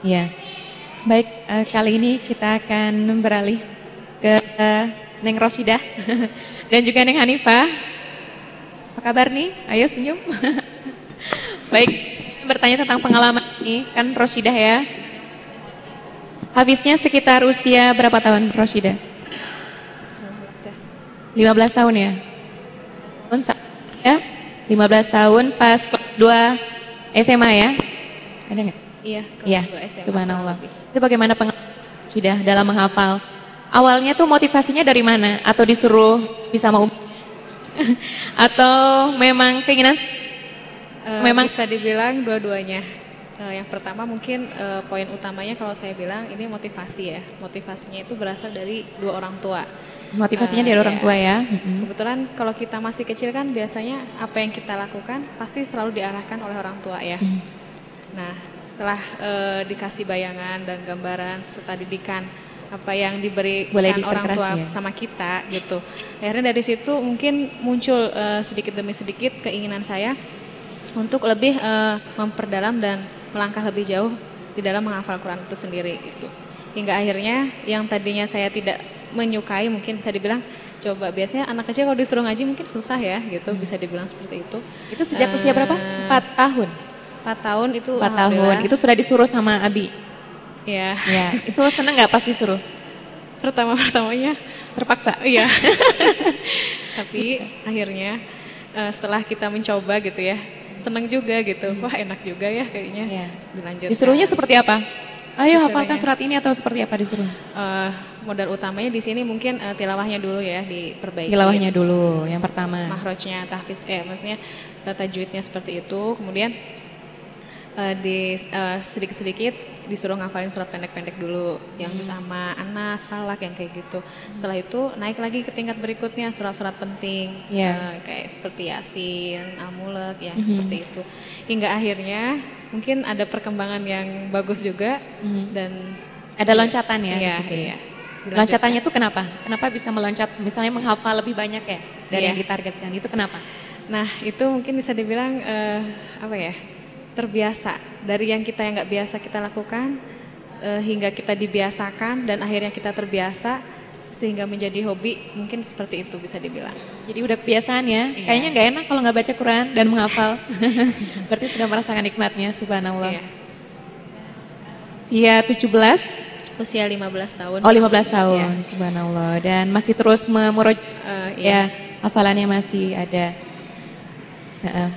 Ya, baik, kali ini kita akan beralih ke Neng Rosidah dan juga Neng Hanifah. Apa kabar nih? Ayo senyum. Baik, bertanya tentang pengalaman ini, kan Rosidah ya. Habisnya sekitar usia berapa tahun Rosidah? 15 tahun ya? Ya, 15 tahun pas kelas 2 SMA ya? Ada nggak? Iya, Iya, kelas 2 SMA. subhanallah. Itu bagaimana pengalaman sudah dalam menghafal? Awalnya tuh motivasinya dari mana? Atau disuruh bisa mau atau memang keinginan memang Bisa dibilang dua-duanya. Yang pertama mungkin poin utamanya kalau saya bilang ini motivasi ya. Motivasinya itu berasal dari dua orang tua. motivasinya dari orang tua ya? Kebetulan kalau kita masih kecil kan biasanya apa yang kita lakukan pasti selalu diarahkan oleh orang tua ya. Nah, setelah dikasih bayangan dan gambaran serta didikan apa yang diberikan orang tua ya? sama kita gitu. Akhirnya dari situ mungkin muncul sedikit demi sedikit keinginan saya untuk lebih memperdalam dan melangkah lebih jauh di dalam menghafal Quran itu sendiri gitu. Hingga akhirnya yang tadinya saya tidak menyukai mungkin bisa dibilang coba biasanya anak kecil kalau disuruh ngaji mungkin susah ya gitu, bisa dibilang seperti itu. Itu sejak usia berapa? 4 tahun? 4 tahun itu 4 tahun, itu sudah disuruh sama Abi? Ya. Ya, itu seneng nggak pas disuruh? Pertama-pertamanya terpaksa? Iya. Tapi akhirnya setelah kita mencoba gitu ya, seneng juga gitu. Wah enak juga ya kayaknya. Ya. Dilanjutkan. Disuruhnya seperti apa? Ayo hafalkan surat ini atau seperti apa disuruh? Modal utamanya di sini mungkin tilawahnya dulu ya diperbaiki. Tilawahnya dulu, yang pertama. Mahrojnya, tahfiz, maksudnya tajwidnya seperti itu. Kemudian sedikit-sedikit disuruh ngafalin surat pendek-pendek dulu, yang juz amma, anas, falak yang kayak gitu. Setelah itu naik lagi ke tingkat berikutnya surat-surat penting, kayak seperti Yasin, Al-Mulk, yang seperti itu. Hingga akhirnya mungkin ada perkembangan yang bagus juga dan ada loncatan ya. Iya. Loncatannya tuh kenapa? Kenapa bisa meloncat? Misalnya menghafal lebih banyak ya dari yang ditargetkan. Itu kenapa? Nah itu mungkin bisa dibilang terbiasa dari yang kita yang nggak biasa kita lakukan hingga kita dibiasakan dan akhirnya kita terbiasa sehingga menjadi hobi, mungkin seperti itu bisa dibilang. Jadi udah kebiasaan ya. Iya. Kayaknya nggak enak kalau nggak baca Quran dan menghafal. Berarti sudah merasakan nikmatnya, subhanallah. Iya. Usia 17? Usia 15 tahun. Oh 15 tahun, subhanallah. Dan masih terus ya, hafalannya masih ada.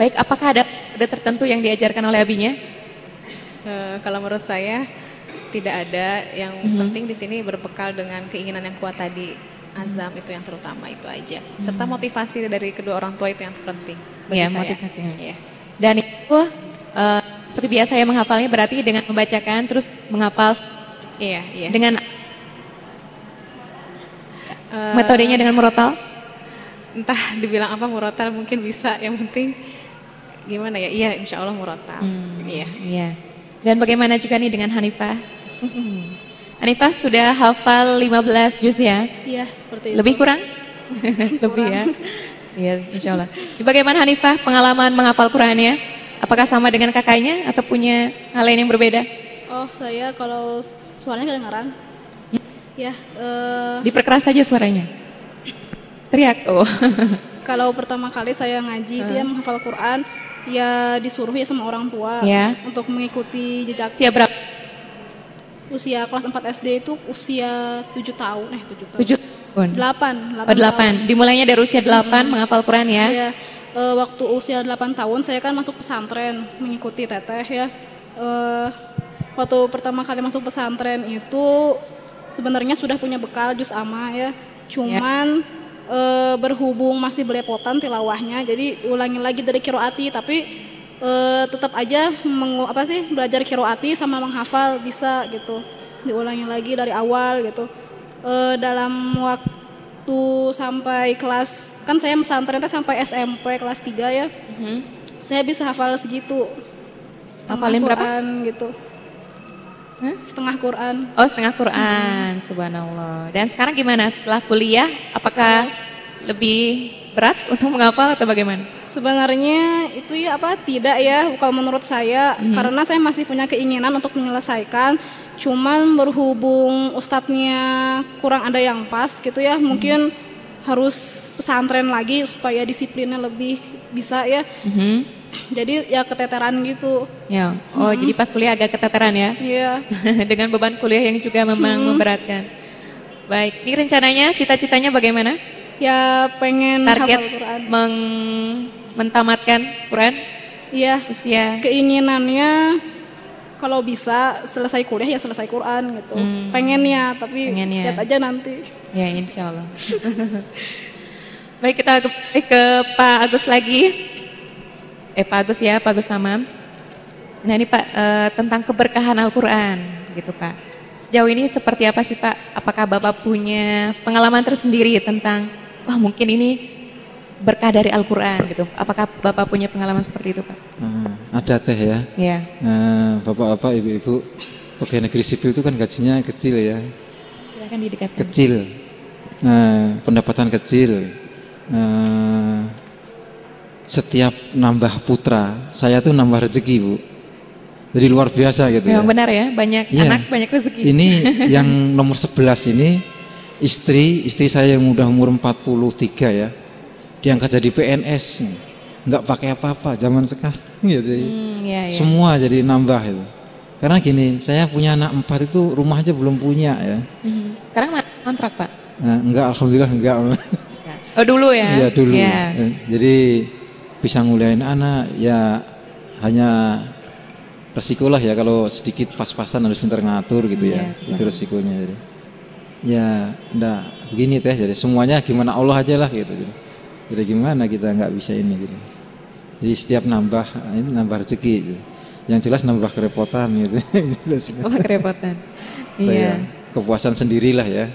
Baik, apakah ada tertentu yang diajarkan oleh abinya? Kalau menurut saya tidak ada. Yang penting di sini berbekal dengan keinginan yang kuat tadi, azam itu yang terutama itu aja. Serta motivasi dari kedua orang tua itu yang terpenting bagi saya. Motivasinya. Ya. Dan itu seperti biasa ya menghafalnya berarti dengan membacakan terus menghafal. Iya. Dengan metodenya dengan murotal? Entah dibilang apa murotal mungkin bisa, yang penting gimana ya, iya insya Allah murotal. Iya. Dan bagaimana juga nih dengan Hanifah? Hanifah sudah hafal 15 juz ya? Iya seperti itu. Lebih kurang? Lebih ya? Iya insya Allah. Bagaimana Hanifah pengalaman menghafal Qurannya? Apakah sama dengan kakaknya atau punya hal lain yang berbeda? Oh saya kalau suaranya kedengaran. Ya. Diperkeras saja suaranya. Teriak. Oh. Kalau pertama kali saya ngaji itu ya menghafal Quran, ya disuruh ya sama orang tua untuk mengikuti jejak. Usia berapa? Usia kelas 4 SD itu usia 7 tahun. 7 tahun. 8. Dimulainya dari usia 8 menghafal Quran ya? Iya. Waktu usia 8 tahun saya kan masuk pesantren mengikuti teteh ya. Waktu pertama kali masuk pesantren itu sebenarnya sudah punya bekal juz amma ya. Cuman berhubung masih belepotan tilawahnya, jadi ulangi lagi dari kiroati, tapi tetap aja belajar kiroati sama menghafal bisa gitu, diulangi lagi dari awal gitu. Dalam waktu sampai kelas, kan saya pesantren sampai SMP kelas 3 ya, saya bisa hafal segitu. Hafalin berapa? Gitu. Setengah Quran. Oh setengah Quran, subhanallah. Dan sekarang gimana setelah kuliah? Apakah lebih berat untuk menghafal atau bagaimana? Sebenarnya itu ya apa tidak ya kalau menurut saya karena saya masih punya keinginan untuk menyelesaikan, cuman berhubung ustadznya kurang ada yang pas gitu ya, mungkin harus pesantren lagi supaya disiplinnya lebih bisa ya. Jadi ya keteteran gitu. Ya, jadi pas kuliah agak keteteran ya? Iya. Dengan beban kuliah yang juga memang memberatkan. Baik, ini rencananya, cita-citanya bagaimana? Ya pengen Target hafal Quran. mentamatkan Quran Iya. usia Keinginannya kalau bisa selesai kuliah ya selesai Quran gitu. Pengennya tapi Pengennya. lihat aja nanti. ya insya Allah. Baik, kita kembali ke Pak Agus lagi. Pak Agus ya, Pak Agus Tamam. Nah ini Pak, tentang keberkahan Al-Quran gitu Pak. Sejauh ini seperti apa sih Pak? Apakah Bapak punya pengalaman tersendiri tentang, wah mungkin ini berkah dari Al-Quran gitu. Apakah Bapak punya pengalaman seperti itu Pak? Ada teh ya. Iya. Bapak-bapak, ibu-ibu, pegawai negeri sipil itu kan gajinya kecil ya. Silakan didekatkan. Kecil. Pendapatan kecil. Setiap nambah putra, saya tuh nambah rezeki Bu. Jadi luar biasa gitu Memang ya. benar ya, banyak Iya. anak banyak rezeki. Ini yang nomor 11 ini istri saya yang udah umur 43 ya. Diangkat jadi PNS. Nggak pakai apa-apa zaman sekarang gitu. Iya. Semua jadi nambah itu. Karena gini, saya punya anak 4 itu rumah aja belum punya ya. Sekarang masih kontrak Pak? Enggak, alhamdulillah enggak. Oh dulu ya? Iya dulu. Iya. Jadi bisa nguliahin anak ya hanya resiko lah ya kalau sedikit pas-pasan harus pintar ngatur gitu ya. Iya, Itu resikonya jadi. Ya enggak begini teh, jadi semuanya gimana Allah aja lah gitu. Jadi gimana kita nggak bisa ini gitu. Jadi setiap nambah ini nambah rezeki gitu. Yang jelas nambah kerepotan gitu. Wah kerepotan. Iya. Iya. Kepuasan sendirilah ya.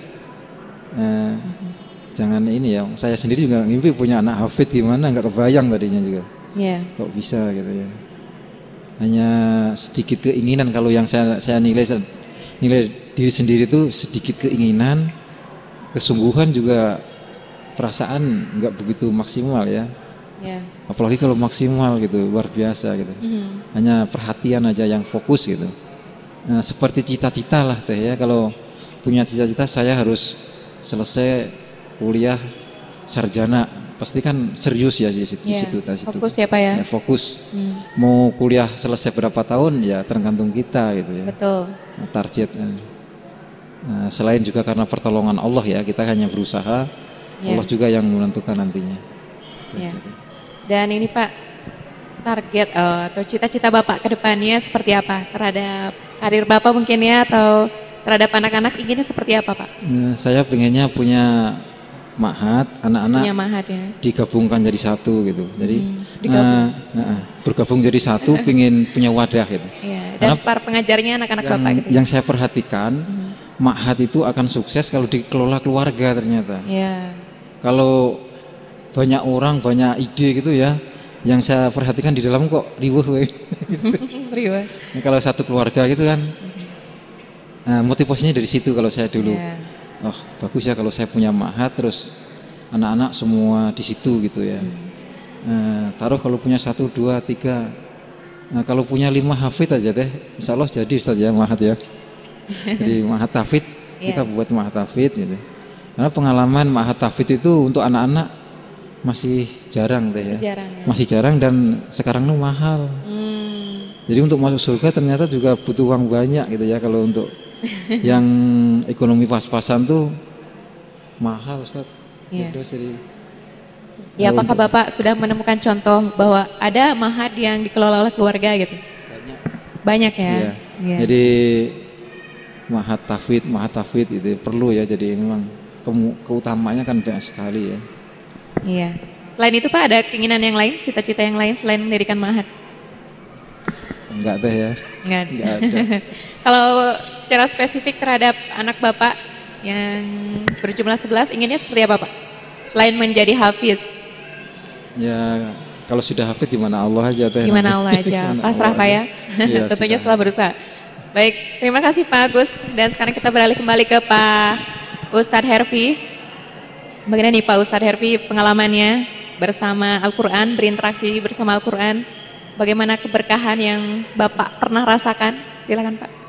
Jangan ini ya. Saya sendiri juga mimpi punya anak hafid gimana nggak kebayang tadinya juga. Iya. Kok bisa gitu ya. Hanya sedikit keinginan kalau yang saya nilai diri sendiri itu sedikit keinginan, kesungguhan juga perasaan nggak begitu maksimal ya. Iya. Apalagi kalau maksimal gitu luar biasa gitu. Hanya perhatian aja yang fokus gitu. Nah, seperti cita-cita lah teh ya, kalau punya cita-cita saya harus selesai kuliah sarjana, pasti kan serius ya di situ. Iya. Di situ. Fokus ya Pak ya? Ya, fokus. Mau kuliah selesai berapa tahun ya tergantung kita gitu ya. Betul. Nah, target. Nah, selain juga karena pertolongan Allah ya, kita hanya berusaha. Iya. Allah juga yang menentukan nantinya. Iya. Dan ini Pak, target atau cita-cita Bapak ke depannya seperti apa? Terhadap karir Bapak mungkin ya, atau terhadap anak-anak inginnya seperti apa Pak? Saya pengennya punya ma'had, anak-anak Punya mahat ya? digabungkan jadi satu gitu. Jadi digabung. bergabung jadi satu, pengen punya wadah gitu. Iya. Dan para pengajarnya anak-anak Bapak gitu. Yang saya perhatikan, ma'had itu akan sukses kalau dikelola keluarga ternyata. Iya. Kalau banyak orang, banyak ide gitu ya, yang saya perhatikan di dalam kok riuh. Riwa. Nah, kalau satu keluarga gitu kan, motivasinya dari situ kalau saya dulu. Iya. Oh bagus ya kalau saya punya ma'had terus anak-anak semua di situ gitu ya. Taruh kalau punya 1, 2, 3. Nah kalau punya 5 hafid aja deh, insya Allah jadi Ustaz ya ma'had ya. Jadi ma'had hafid, kita buat ma'had hafid gitu. Karena pengalaman ma'had hafid itu untuk anak-anak masih jarang deh ya. Masih jarang dan sekarang itu mahal. Jadi untuk masuk surga ternyata juga butuh uang banyak gitu ya. Kalau untuk yang ekonomi pas-pasan tuh mahal Ustaz. Iya. Jadi, Ya apakah Bapak sudah menemukan contoh bahwa ada ma'had yang dikelola oleh keluarga gitu? Banyak ya? Iya. Iya. Jadi ma'had tahfidz itu perlu ya. Jadi memang keutamanya kan banyak sekali ya. Iya. Selain itu Pak ada keinginan yang lain, cita-cita yang lain selain mendirikan ma'had? Enggak deh ya. Enggak Enggak ada. Kalau secara spesifik terhadap anak Bapak yang berjumlah 11, inginnya seperti apa Pak? Selain menjadi hafiz. Ya kalau sudah hafid di mana Allah aja teh. Gimana Allah aja, Dimana pasrah Allah Pak aja. ya. Iya, Tentunya sudah. setelah berusaha. Baik, terima kasih Pak Agus. Dan sekarang kita beralih kembali ke Pak Ustadz Herfi. Bagaimana nih Pak Ustadz Herfi pengalamannya bersama Al-Quran, berinteraksi bersama Al-Quran. Bagaimana keberkahan yang Bapak pernah rasakan? Silakan Pak.